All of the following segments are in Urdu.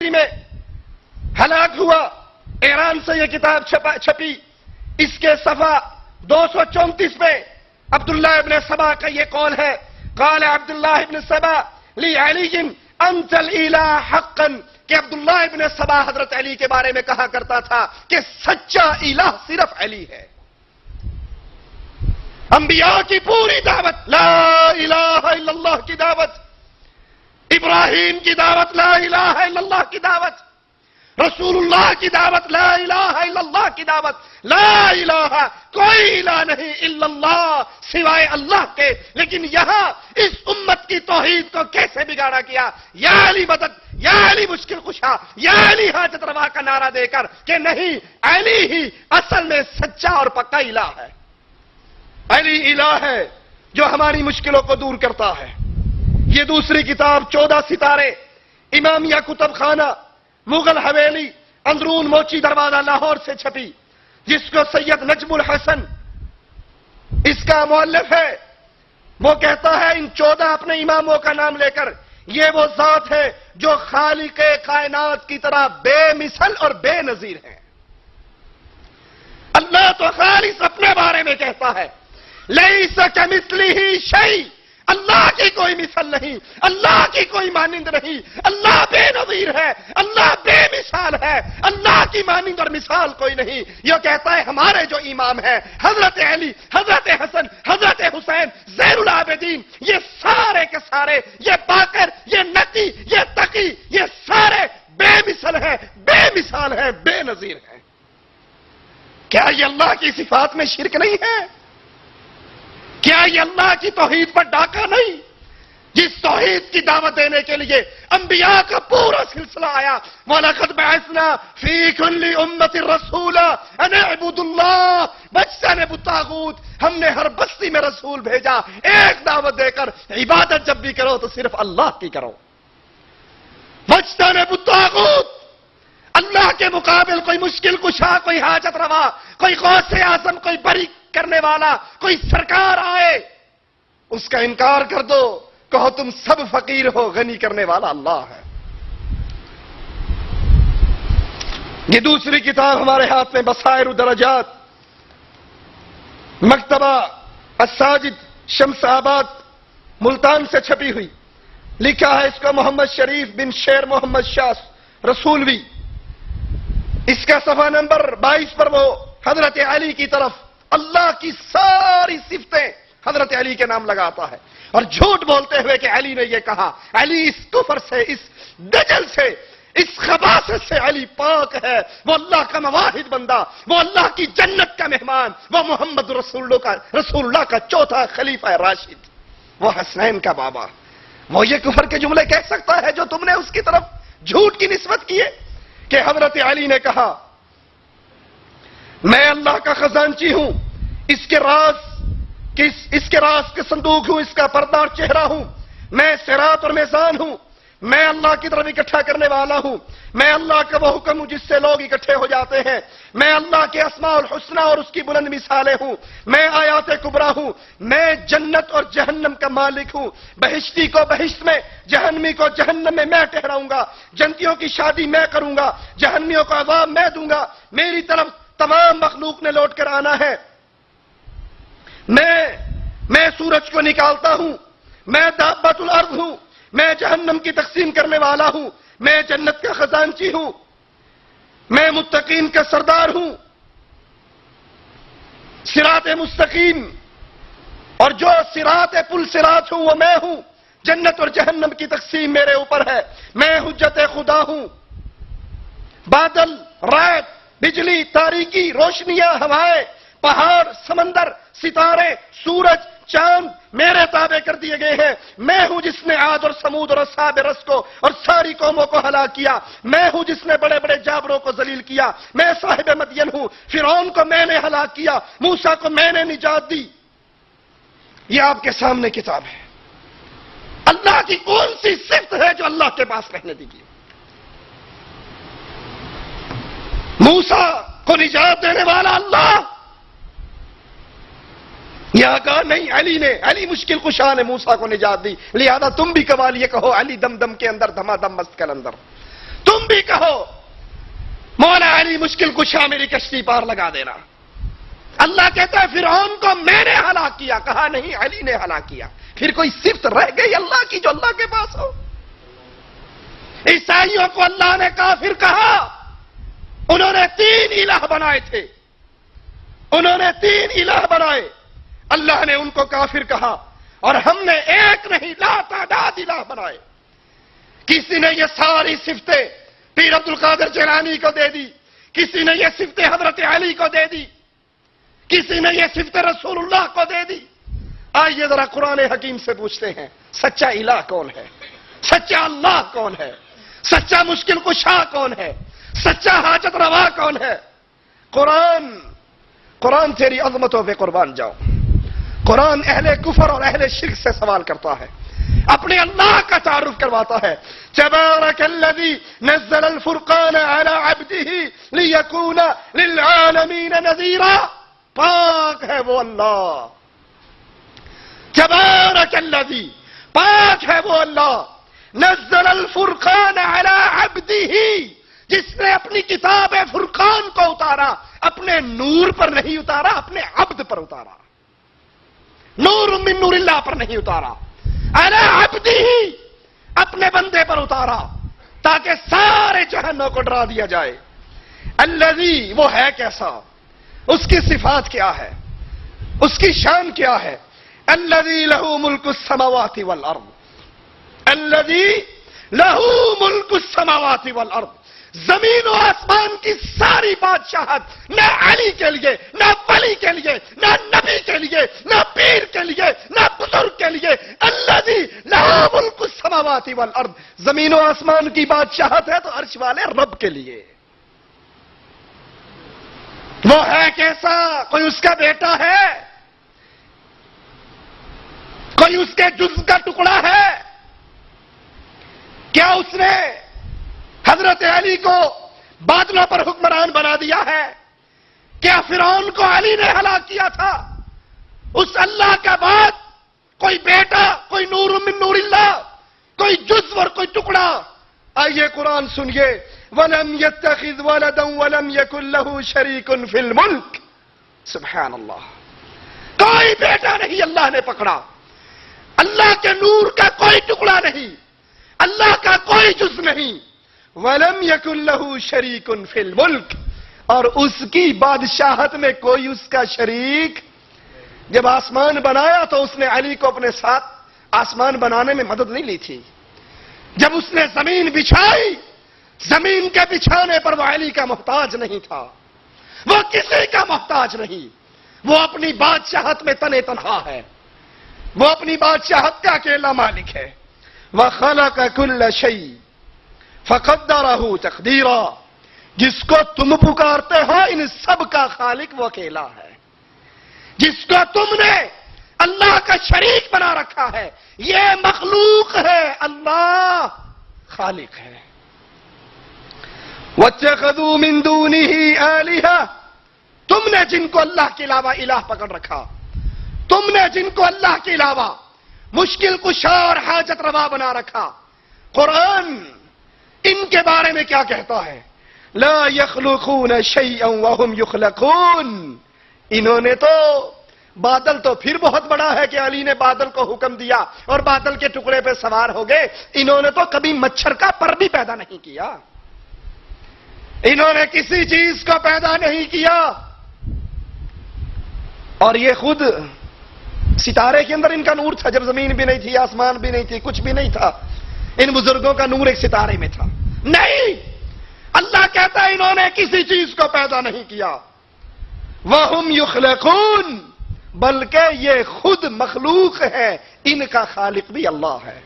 میں ہلاک ہوا، ایران سے یہ کتاب چھپی، اس کے صفحہ 234 میں عبداللہ ابن سبا کا یہ قول ہے، قال عبداللہ ابن سبا لی علی انت الالہ حقا، کہ عبداللہ ابن سبا حضرت علی کے بارے میں کہا کرتا تھا کہ سچا الہ صرف علی ہے۔ انبیاء کی پوری دعوت لا الہ الا اللہ کی دعوت، ابراہیم کی دعوت لا الہ الا اللہ کی دعوت، رسول اللہ کی دعوت لا الہ الا اللہ کی دعوت، لا الہ کوئی الہ نہیں الا اللہ سوائے اللہ کے۔ لیکن یہاں اس امت کی توحید کو کیسے بگاڑا کیا، یا علی مدد، یا علی مشکل کشا، یا علی حاجت روا کا نعرہ دے کر کہ نہیں، علی ہی اصل میں سچا اور پکا الہ ہے، علی الہ ہے جو ہماری مشکلوں کو دور کرتا ہے۔ یہ دوسری کتاب 14 ستارے امامیہ کتب خانہ مغل حویلی اندرون موچی دروازہ لاہور سے چھپی، جس کو سید نجم الحسن اس کا مؤلف ہے، وہ کہتا ہے ان 14 اپنے اماموں کا نام لے کر یہ وہ ذات ہے جو خالق کائنات کی طرح بے مثل اور بے نظیر ہے۔ اللہ تو خالص اپنے بارے میں کہتا ہے لیس کمثلہ شیء، اللہ کی کوئی مثل نہیں، اللہ کی کوئی مانند نہیں، اللہ بے نظیر ہے، اللہ بے مثال ہے، اللہ کی مانند اور مثال کوئی نہیں۔ یہ کہتا ہے ہمارے جو امام ہیں حضرت علی، حضرت حسن، حضرت حسین، زین العابدین، یہ سارے کے سارے، یہ باقر، یہ نقی، یہ تقی، یہ سارے بے مثل ہیں، بے مثال ہیں، بے نظیر ہیں۔ کیا یہ اللہ کی صفات میں شرک نہیں ہے؟ کیا یہ اللہ کی توحید پر ڈاکہ نہیں؟ جس توحید کی دعوت دینے کے لیے انبیاء کا پورا سلسلہ آیا، وَلَقَدْ بَعَثْنَا فِي كُلِّ أُمَّةٍ رَسُولًا أَنِ اعْبُدُوا اللَّهَ وَاجْتَنِبُوا الطَّاغُوتَ، ہم نے ہر بستی میں رسول بھیجا ایک دعوت دے کر، عبادت جب بھی کرو تو صرف اللہ کی کرو۔ وَاجْتَنِبُوا الطَّاغُوتَ، اللہ کے مقابل کوئی مشکل کشا، کوئی حاجت روا، کوئی غوث اعظم، کوئی بری کرنے والا، کوئی سرکار آئے اس کا انکار کر دو، کہو تم سب فقیر ہو، غنی کرنے والا اللہ ہے۔ یہ دوسری کتاب ہمارے ہاتھ میں بصائر الدرجات، مکتبہ الساجد شمس آباد ملتان سے چھپی ہوئی، لکھا ہے اس کو محمد شریف بن شیر محمد شاہ رسولوی، اس کا صفحہ نمبر 22 پر وہ حضرت علی کی طرف اللہ کی ساری صفتیں حضرت علی کے نام لگاتا ہے، اور جھوٹ بولتے ہوئے کہ علی نے یہ کہا، علی اس کفر سے، اس دجل سے، اس خباثت سے علی پاک ہے، وہ اللہ کا مواحد بندہ، وہ اللہ کی جنت کا مہمان، وہ محمد رسول اللہ کا چوتھا خلیفہ راشد، وہ حسنین کا بابا۔ وہ یہ کفر کے جملے کہہ سکتا ہے جو تم نے اس کی طرف جھوٹ کی نسبت کیے کہ حضرت علی نے کہا میں اللہ کا خزانچی ہوں، اس کے راز کے صندوق ہوں، اس کا پردار چہرہ ہوں، میں صراط اور میزان ہوں، میں اللہ کی طرف اکٹھا کرنے والا ہوں، میں اللہ کا وہ حکم ہوں جس سے لوگ اکٹھے ہو جاتے ہیں، میں اللہ کے اسماء الحسنی اور اس کی بلند مثالیں ہوں، میں آیات کبریٰ ہوں، میں جنت اور جہنم کا مالک ہوں، بہشتی کو بہشت میں، جہنمی کو جہنم میں میں ٹھہراؤں گا، جنتیوں کی شادی میں کروں گا، جہنمیوں کو عذاب میں دوں گا، میری طرف تمام مخلوق نے لوٹ کر آنا ہے، میں سورج کو نکالتا ہوں، میں دابۃ الارض ہوں، میں جہنم کی تقسیم کرنے والا ہوں، میں جنت کا خزانچی ہوں، میں متقین کا سردار ہوں، صراط مستقیم اور جو صراط پل صراط ہوں وہ میں ہوں، جنت اور جہنم کی تقسیم میرے اوپر ہے، میں حجت خدا ہوں، بادل، رات، بجلی، تاریکی، روشنیاں، ہوائیں، پہاڑ، سمندر، ستارے، سورج، چاند میرے تابع کر دیے گئے ہیں، میں ہوں جس نے عاد اور سمود اور اصحاب رس کو اور ساری قوموں کو ہلاک کیا، میں ہوں جس نے بڑے بڑے جابروں کو ذلیل کیا، میں صاحب مدین ہوں، فرعون کو میں نے ہلاک کیا، موسیٰ کو میں نے نجات دی۔ یہ آپ کے سامنے کتاب ہے۔ اللہ کی کون سی صفت ہے جو اللہ کے پاس رہنے دیجیے؟ موسیٰ کو نجات دینے والا اللہ، یہاں کہا نہیں، علی مشکل کشا نے موسیٰ کو نجات دی، لہذا تم بھی قوال یہ کہو علی دم دم کے اندر دھما دم مست کل اندر، تم بھی کہو مولا علی مشکل کشا میری کشتی پار لگا دینا. اللہ کہتا ہے فرعون کو میں نے ہلاک کیا، کہا نہیں علی نے ہلاک کیا. پھر کوئی صفت رہ گئی اللہ کی جو اللہ کے پاس ہو؟ عیسائیوں کو اللہ نے کافر کہا، انہوں نے 3 الہ بنائے تھے، انہوں نے 3 الہ بنائے، اللہ نے ان کو کافر کہا. اور ہم نے ایک نہیں لا تعداد الہ بنائے. کسی نے یہ ساری صفتیں پیر عبد القادر جیلانی کو دے دی، کسی نے یہ صفتیں حضرت علی کو دے دی، کسی نے یہ صفتیں رسول اللہ کو دے دی. آئیے ذرا قرآن حکیم سے پوچھتے ہیں سچا الہ کون ہے؟ سچا اللہ کون ہے؟ سچا مشکل کشا کون ہے؟ سچا حاجت روا کون ہے؟ قرآن تیری عظمتوں پہ قربان جاؤ. قرآن اہل کفر اور اہل شرک سے سوال کرتا ہے، اپنے اللہ کا تعارف کرواتا ہے. تبارک الذی نزل الفرقان علی عبدہ لیکون للعالمین نذیرا. پاک ہے وہ اللہ، تبارک الذی، پاک ہے وہ اللہ، نزل الفرقان علی عبدہ، جس نے اپنی کتاب فرقان کو اتارا، اپنے نور پر نہیں اتارا، اپنے عبد پر اتارا. نور من نور اللہ پر نہیں اتارا، علی عبدہ، اپنے بندے پر اتارا تاکہ سارے جہنوں کو ڈرا دیا جائے. الذی، وہ ہے کیسا، اس کی صفات کیا ہے، اس کی شان کیا ہے؟ الذی لہ ملک السماوات والارض، الذی لہ ملک السماوات والارض. زمین و آسمان کی ساری بادشاہت نہ علی کے لیے، نہ ولی کے لیے، نہ نبی کے لیے، نہ پیر کے لیے، نہ بزرگ کے لیے. الذی لہ ملک السماوات والارض، زمین و آسمان کی بادشاہت ہے تو عرش والے رب کے لیے. وہ ہے کیسا؟ کوئی اس کا بیٹا ہے؟ کوئی اس کے جزء کا ٹکڑا ہے؟ کیا اس نے حضرت علی کو بادلوں پر حکمران بنا دیا ہے؟ کیا فرعون کو علی نے ہلاک کیا تھا؟ اس اللہ کا بعد کوئی بیٹا، کوئی نور من نور اللہ، کوئی جزء اور کوئی ٹکڑا؟ آئیے قرآن سنیے. وَلَمْ يَتَّخِذْ وَلَدًا وَلَمْ يَكُنْ لَهُ شَرِيكٌ فِي الْمُلْكِ. سبحان اللہ، کوئی بیٹا نہیں اللہ نے پکڑا، اللہ کے نور کا کوئی ٹکڑا نہیں، اللہ کا کوئی جزء نہیں. وَلَمْ يَكُنْ لَهُ شَرِيكٌ فِي الْمُلْكِ، اور اس کی بادشاہت میں کوئی اس کا شریک. جب آسمان بنایا تو اس نے علی کو اپنے ساتھ آسمان بنانے میں مدد نہیں لی تھی. جب اس نے زمین بچھائی، زمین کے بچھانے پر وہ علی کا محتاج نہیں تھا، وہ کسی کا محتاج نہیں. وہ اپنی بادشاہت میں تنے تنہا ہے، وہ اپنی بادشاہت کا اکیلا مالک ہے. وَخَلَقَ كُلَّ شَيْءٍ فَقَدَّرَهُ تَقْدِيرًا. جس کو تم پکارتے ہو ان سب کا خالق وہ اکیلا ہے. جس کو تم نے اللہ کا شریک بنا رکھا ہے یہ مخلوق ہے، اللہ خالق ہے. وَاتَّخَذُوا مِن دُونِهِ آلِهَةً، تم نے جن کو اللہ کے علاوہ الہ پکڑ رکھا، تم نے جن کو اللہ کے علاوہ مشکل کشا اور حاجت روا بنا رکھا. قرآن ان کے بارے میں کیا کہتا ہے؟ لا يخلقون شيئا وهم يخلقون. انہوں نے تو، بادل تو پھر بہت بڑا ہے کہ علی نے بادل کو حکم دیا اور بادل کے ٹکڑے پہ سوار ہو گئے. انہوں نے تو کبھی مچھر کا پر بھی پیدا نہیں کیا، انہوں نے کسی چیز کو پیدا نہیں کیا. اور یہ خود ستارے کے اندر ان کا نور تھا جب زمین بھی نہیں تھی، آسمان بھی نہیں تھی، کچھ بھی نہیں تھا. ان بزرگوں کا نور ایک ستارے میں تھا. نہیں، اللہ کہتا ہے انہوں نے کسی چیز کو پیدا نہیں کیا. وَهُمْ يُخْلَقُونَ، بلکہ یہ خود مخلوق ہے، ان کا خالق بھی اللہ ہے.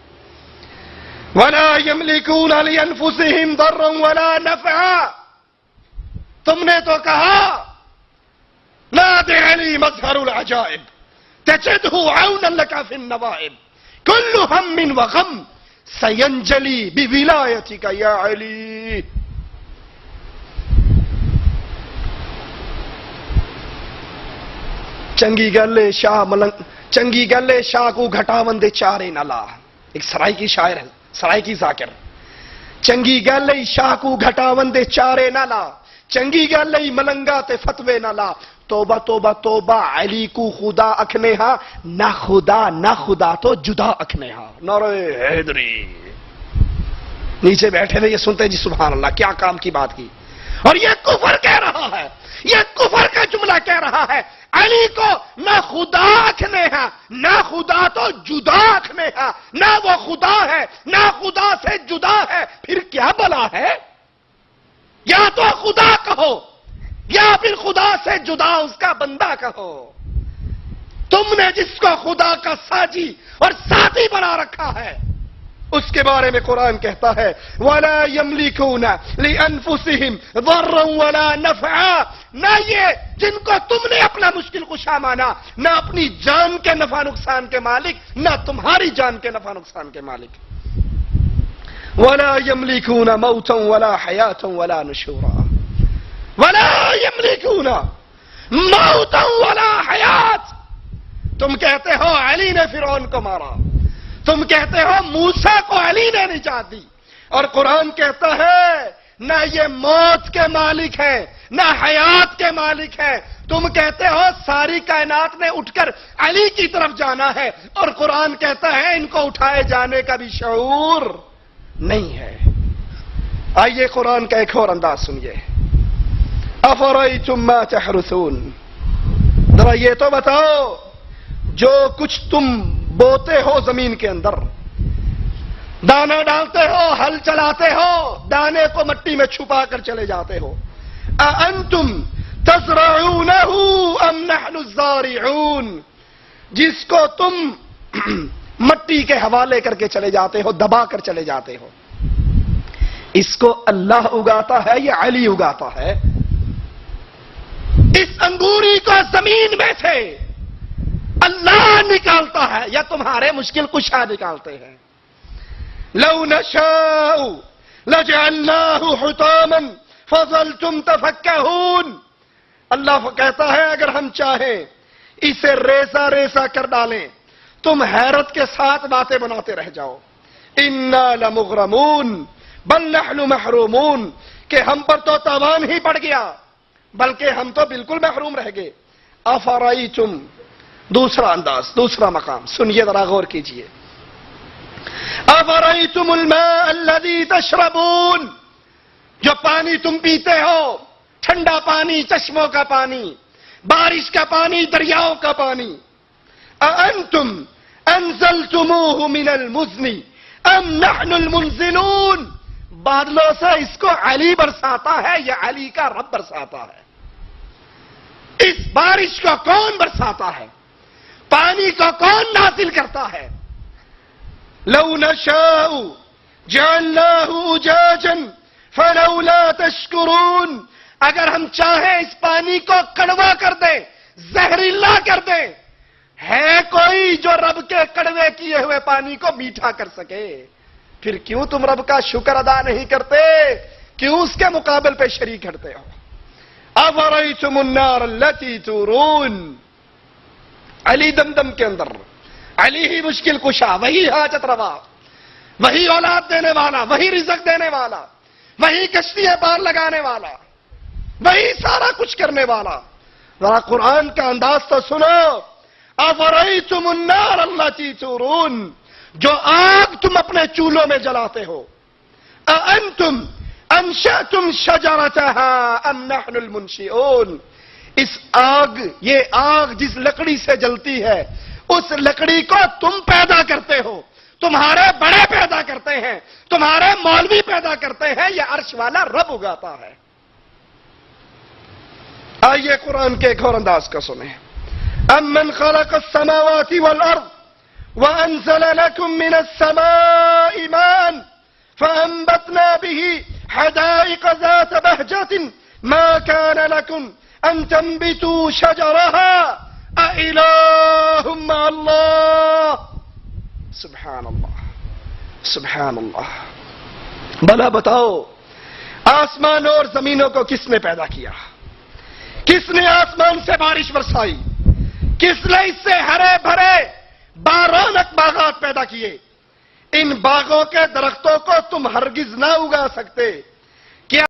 وَلَا يَمْلِكُونَ لِأَنفُسِهِمْ ضَرًّا وَلَا نَفْعًا. تم نے تو کہا ناد علی مظہر العجائب تجدہ عونا لک فی النوائب کل ہم وغم سینجلی بولایتک یا علی. چنگی گلے شاہ ملنگ، چنگی گلے شاہ کو گھٹاون دے چارے نلا. ایک سرائی کی شاعر ہے، سرائی کی ذاکر. چنگی گل شاہ کو گھٹاون دے چارے نہ لا، چنگی گل ملنگا تے فتوے نہ لا، توبہ توبہ توبہ علی کو خدا اکھنے ہاں، نہ خدا تو جدا اکھنے ہاں۔ نعرہ حیدری۔ نیچے بیٹھے ہوئے یہ سنتے جی سبحان اللہ، کیا کام کی بات کی، اور یہ کفر کہہ رہا ہے، یہ کفر کا جملہ کہہ رہا ہے، علی کو نہ خدا اکھنے ہاں، نہ خدا تو جدا اکھنے ہاں، نہ وہ خدا ہے نہ خدا سے جدا ہے، پھر کیا بلا ہے؟ یا تو خدا کہو یا پھر خدا سے جدا اس کا بندہ کہو۔ تم نے جس کو خدا کا ساجی اور ساتھی بنا رکھا ہے، اس کے بارے میں قرآن کہتا ہے وَلَا يَمْلِكُونَ لِأَنفُسِهِمْ ضَرًّا وَلَا نَفْعًا، نہ یہ جن کو تم نے اپنا مشکل کشا مانا، نہ اپنی جان کے نفع نقصان کے مالک، نہ تمہاری جان کے نفع نقصان کے مالک۔ وَلَا يَمْلِكُونَ مَوْتًا وَلَا حَيَاةً وَلَا نُشُورًا، وَلَا يَمْلِكُونَ مَوْتًا وَلَا حَيَاةً۔ تم کہتے ہو علی نے فرعون کو مارا، تم کہتے ہو موسیٰ کو علی نے نجات دی، اور قرآن کہتا ہے نہ یہ موت کے مالک ہیں نہ حیات کے مالک ہیں۔ تم کہتے ہو ساری کائنات نے اٹھ کر علی کی طرف جانا ہے، اور قرآن کہتا ہے ان کو اٹھائے جانے کا بھی شعور نہیں ہے۔ آئیے قرآن کا ایک اور انداز سنیے، افرأیتم ما تحرثون، ذرا یہ تو بتاؤ جو کچھ تم بوتے ہو زمین کے اندر، دانا ڈالتے ہو، ہل چلاتے ہو، دانے کو مٹی میں چھپا کر چلے جاتے ہو، اَأَنْتُمْ تَزْرَعُونَهُ أَمْ نَحْنُ الزَّارِعُونَ، جس کو تم مٹی کے حوالے کر کے چلے جاتے ہو، دبا کر چلے جاتے ہو، اس کو اللہ اگاتا ہے یا علی اگاتا ہے؟ اس انگوری کو زمین میں سے اللہ نکالتا ہے یا تمہارے مشکل کشا نکالتے ہیں؟ لو نشاء لجعلناه حطاما فظلتم تفكهون، اللہ کہتا ہے اگر ہم چاہیں اسے ریزہ ریزہ کر ڈالیں، تم حیرت کے ساتھ باتیں بناتے رہ جاؤ۔ انا لمغرمون بل نحن محرومون، کہ ہم پر تو تاوان ہی پڑ گیا بلکہ ہم تو بالکل محروم رہ گئے۔ افرأیتم، دوسرا انداز، دوسرا مقام سنیے، ذرا غور کیجئے۔ افرأیتم الماء الذی تشربون، جو پانی تم پیتے ہو، ٹھنڈا پانی، چشموں کا پانی، بارش کا پانی، دریاؤں کا پانی، اانتم انزلتموه من المزن ام نحن المنزلون، بادلوں سے اس کو علی برساتا ہے یا علی کا رب برساتا ہے؟ اس بارش کو کون برساتا ہے؟ پانی کو کون نازل کرتا ہے؟ لو نشاء جعلناه اجاجا فلولا تشکرون، اگر ہم چاہیں اس پانی کو کڑوا کر دیں، زہریلا کر دیں، ہے کوئی جو رب کے کڑوے کیے ہوئے پانی کو میٹھا کر سکے؟ پھر کیوں تم رب کا شکر ادا نہیں کرتے؟ کیوں اس کے مقابل پہ شریک کرتے ہو؟ افرأیتم النار التي تورون، علی دمدم کے اندر، علی ہی مشکل کشا، وہی حاجت روا، وہی اولاد دینے والا، وہی رزق دینے والا، وہی کشتیاں پار لگانے والا، وہی سارا کچھ کرنے والا۔ ذرا قرآن کا انداز تو سنو، افرأیتم النار التي تورون، جو آگ تم اپنے چولہوں میں جلاتے ہو، اانتم انشأتم شجرتها ام نحن المنشئون، اس آگ، یہ آگ جس لکڑی سے جلتی ہے، اس لکڑی کو تم پیدا کرتے ہو، تمہارے بڑے پیدا کرتے ہیں، تمہارے مولوی پیدا کرتے ہیں، یہ عرش والا رب اگاتا ہے۔ آئیے قرآن کے ایک اور انداز کا سنیں، امن خلق السماوات والارض وانزل لكم من السماء ماء فانبتنا به حدائق ذات بهجة ما كان لكم ان تنبتوا شجرها أإله مع الله، سبحان اللہ، سبحان اللہ۔ بھلا بتاؤ آسمان اور زمینوں کو کس نے پیدا کیا؟ کس نے آسمان سے بارش برسائی؟ کس نے اس سے ہرے بھرے بارونق باغات پیدا کیے؟ ان باغوں کے درختوں کو تم ہرگز نہ اگا سکتے.